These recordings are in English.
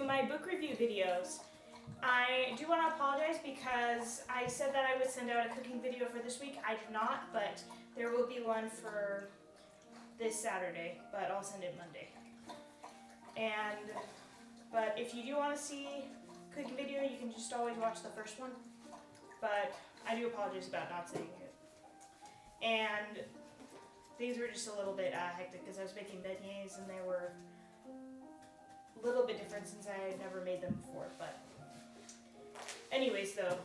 my book review videos. I do want to apologize because I said that I would send out a cooking video for this week. I did not, but there will be one for this Saturday, but I'll send it Monday. But if you do want to see a cooking video, you can just always watch the first one. But I do apologize about not saying it. And these were just a little bit hectic because I was making beignets and they were a little bit different since I had never made them before. But anyways, though,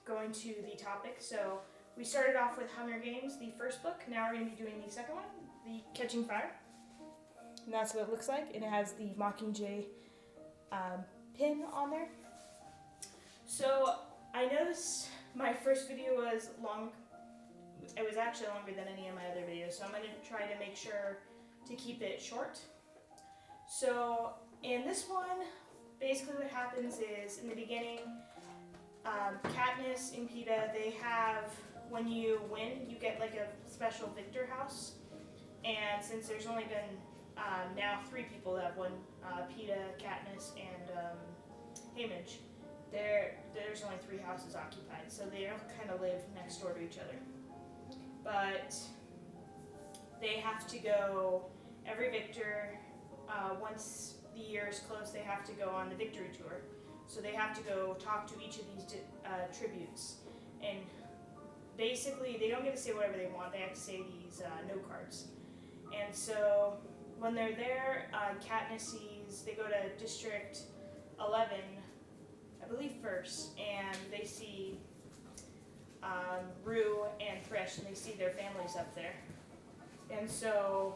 going to the topic. So we started off with Hunger Games, the first book. Now we're going to be doing the second one, the Catching Fire. And that's what it looks like. It has the Mockingjay pin on there. So I noticed my first video was long. It was actually longer than any of my other videos, so I'm going to try to make sure to keep it short. So in this one, basically what happens is in the beginning, Katniss and Peeta, they have, when you win, you get like a special victor house. And since there's only been now 3 people that have won, Peeta, Katniss, and Haymitch, there's only 3 houses occupied, so they don't kind of live next door to each other. But they have to go, every victor, once the year is close, they have to go on the victory tour. So they have to go talk to each of these tributes. And basically, they don't get to say whatever they want. They have to say these no cards. And so when they're there, Katniss sees, they go to District 11, I believe first, and they see Rue and Thresh, and they see their families up there. And so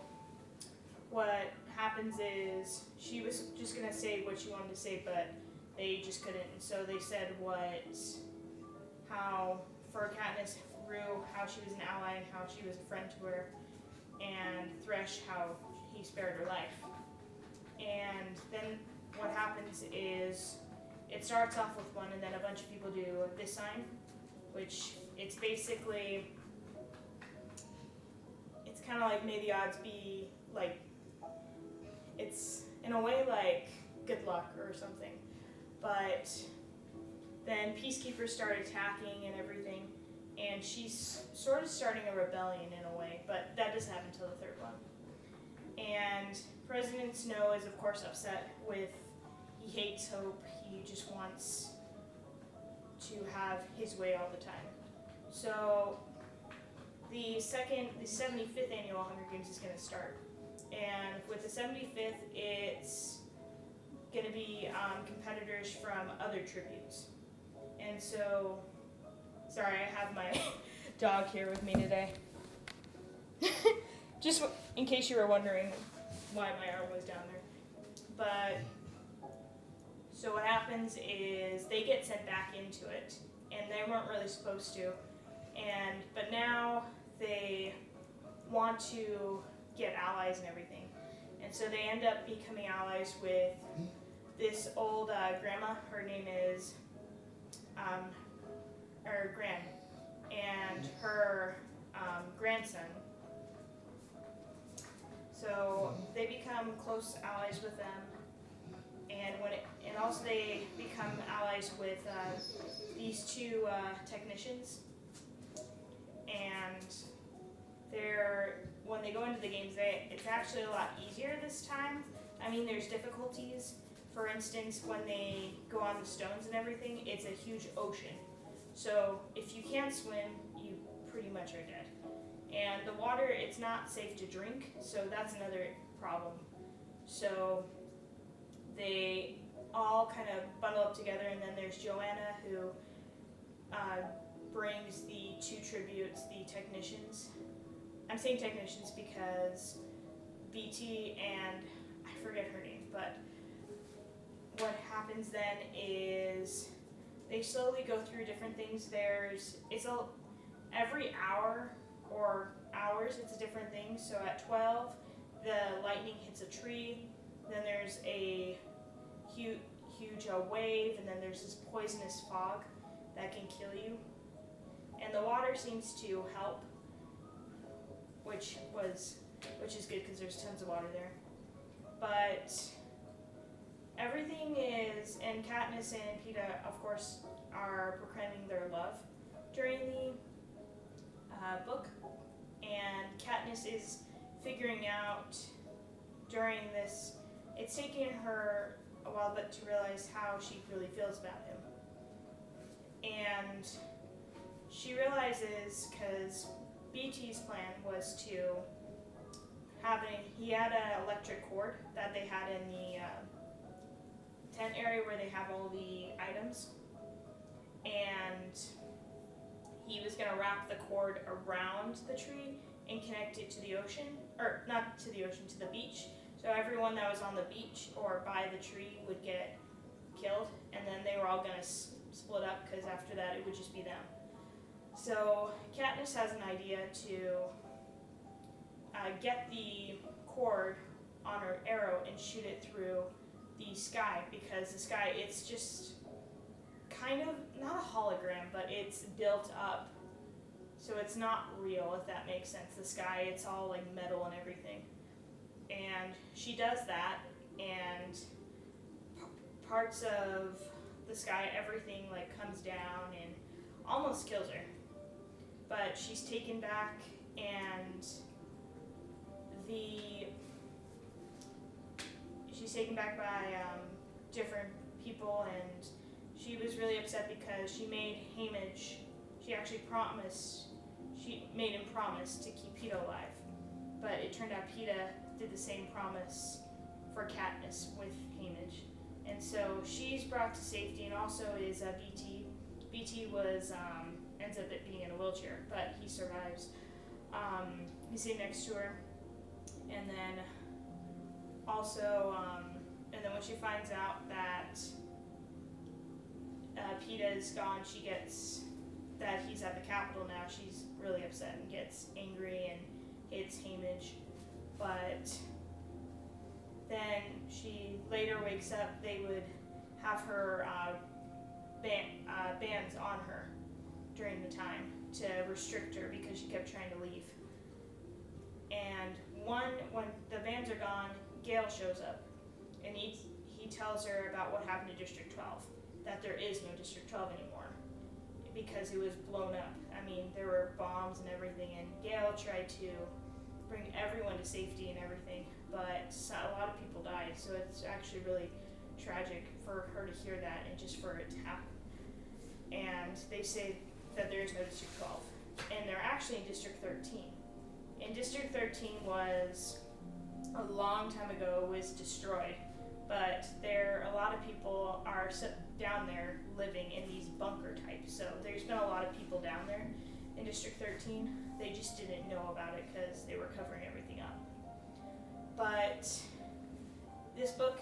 what happens is she was just going to say what she wanted to say, but they just couldn't. And so they said how for Katniss, Rue, how she was an ally and how she was a friend to her, and Thresh, how he spared her life. And then what happens is it starts off with one, and then a bunch of people do this sign, which it's basically, it's kind of like may the odds be, like, it's in a way like good luck or something. But then peacekeepers start attacking and everything, and she's sort of starting a rebellion in a way, but that doesn't happen until the 3rd one. And President Snow is of course upset with, he hates Hope, he just wants to have his way all the time. So the 75th annual Hunger Games is going to start. And with the 75th, it's going to be competitors from other tributes. And so, sorry, I have my dog here with me today. Just in case you were wondering why my arm was down there. But, so what happens is they get sent back into it, and they weren't really supposed to. But now they want to get allies and everything. And so they end up becoming allies with this old grandma. Her name is Gran, and her grandson. So they become close allies with them, and also they become allies with these 2 technicians. And when they go into the games, it's actually a lot easier this time. I mean, there's difficulties. For instance, when they go on the stones and everything, it's a huge ocean. So if you can't swim, you pretty much are dead. And the water, it's not safe to drink, so that's another problem. So they all kind of bundle up together, and then there's Joanna, who brings the 2 tributes, the technicians. I'm saying technicians because BT and I forget her name, but what happens then is they slowly go through different things. Every hour or hours, it's a different thing. So at 12, the lightning hits a tree, then there's a huge wave, and then there's this poisonous fog that can kill you. And the water seems to help, which is good because there's tons of water there. But everything and Katniss and Peeta, of course, are proclaiming their love during the book, and Katniss is figuring out during this. It's taking her a while, but to realize how she really feels about him, and she realizes because BT's plan was to he had an electric cord that they had in the tent area where they have all the items, and he was going to wrap the cord around the tree and connect it to the ocean, or not to the ocean, to the beach. So everyone that was on the beach or by the tree would get killed, and then they were all going to split up because after that it would just be them. So Katniss has an idea to get the cord on her arrow and shoot it through the sky, because the sky, it's just kind of not a hologram, but it's built up, so it's not real, if that makes sense. The sky, it's all like metal and everything, and she does that, and parts of the sky, everything like comes down and almost kills her, but she's taken back, and she's taken back by different people, and she was really upset because she made Haymitch, she made him promise to keep Peeta alive, but it turned out Peeta did the same promise for Katniss with Haymitch, and so she's brought to safety, and also is BT. BT was ends up being in a wheelchair, but he survives. He's sitting next to her, and then also, and then when she finds out that Peeta is gone, she gets that he's at the Capitol now. She's really upset and gets angry and hits Haymitch, but then she later wakes up. They would have her bans on her during the time to restrict her because she kept trying to leave. And when the bans are gone, Gale shows up, and he tells her about what happened to District 12, that there is no District 12 anymore because it was blown up. I mean, there were bombs and everything, and Gale tried to bring everyone to safety and everything, but a lot of people died, so it's actually really tragic for her to hear that and just for it to happen. And they say that there is no District 12, and they're actually in District 13. And District 13 was, a long time ago, was destroyed, but a lot of people are down there living in these bunker types, so there's been a lot of people down there in District 13. They just didn't know about it because they were covering everything up. But this book,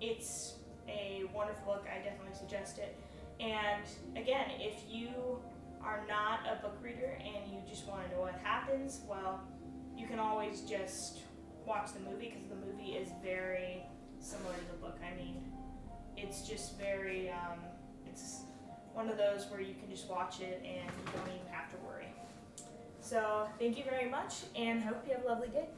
it's a wonderful book. I definitely suggest it. And again, if you are not a book reader and you just want to know what happens, well, you can always just watch the movie, because the movie is very similar to the book. I mean, it's just very, it's one of those where you can just watch it and you don't even have to worry. So thank you very much, and hope you have a lovely day.